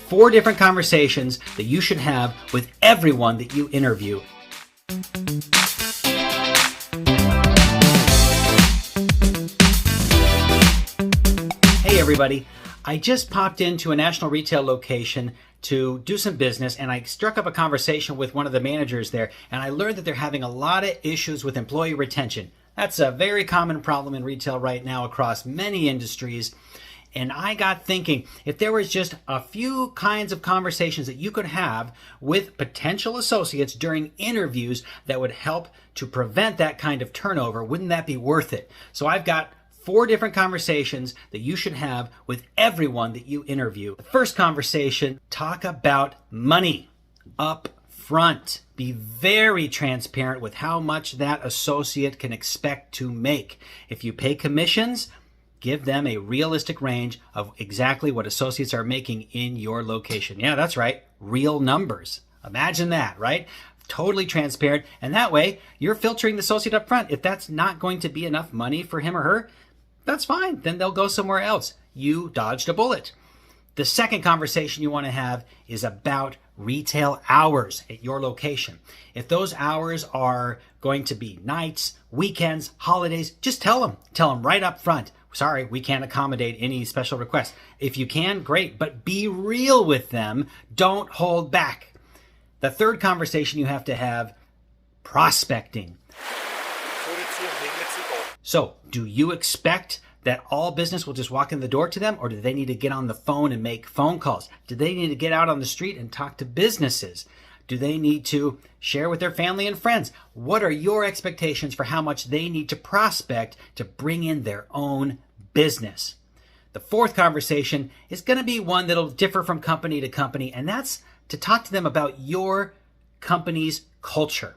4 different conversations that you should have with everyone that you interview. Hey everybody, I just popped into a national retail location to do some business, and I struck up a conversation with one of the managers there, and I learned that they're having a lot of issues with employee retention. That's a very common problem in retail right now across many industries. And I got thinking, if there was just a few kinds of conversations that you could have with potential associates during interviews that would help to prevent that kind of turnover, wouldn't that be worth it? So I've got 4 different conversations that you should have with everyone that you interview. The first conversation, talk about money up front. Be very transparent with how much that associate can expect to make. If you pay commissions, give them a realistic range of exactly what associates are making in your location. Yeah, that's right. Real numbers. Imagine that, right? Totally transparent. And that way, you're filtering the associate up front. If that's not going to be enough money for him or her, that's fine. Then they'll go somewhere else. You dodged a bullet. The second conversation you want to have is about retail hours at your location. If those hours are going to be nights, weekends, holidays, just tell them. Tell them right up front. Sorry, we can't accommodate any special requests. If you can, great, but be real with them. Don't hold back. The third conversation you have to have, prospecting. So, do you expect that all business will just walk in the door to them, or do they need to get on the phone and make phone calls? Do they need to get out on the street and talk to businesses? Do they need to share with their family and friends? What are your expectations for how much they need to prospect to bring in their own business? The fourth conversation is going to be one that'll differ from company to company, and that's to talk to them about your company's culture.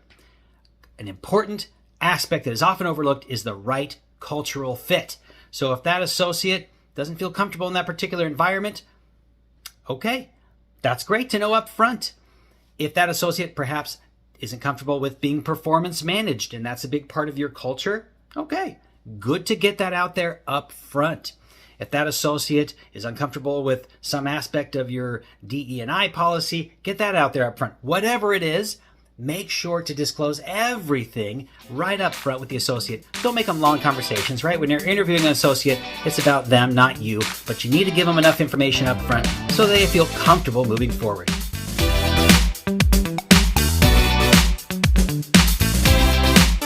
An important aspect that is often overlooked is the right cultural fit. So if that associate doesn't feel comfortable in that particular environment, okay, that's great to know up front. If that associate perhaps isn't comfortable with being performance managed, and that's a big part of your culture, okay, good to get that out there up front. If that associate is uncomfortable with some aspect of your DE&I policy, get that out there up front. Whatever it is, make sure to disclose everything right up front with the associate. Don't make them long conversations, right? When you're interviewing an associate, it's about them, not you. But you need to give them enough information up front so they feel comfortable moving forward.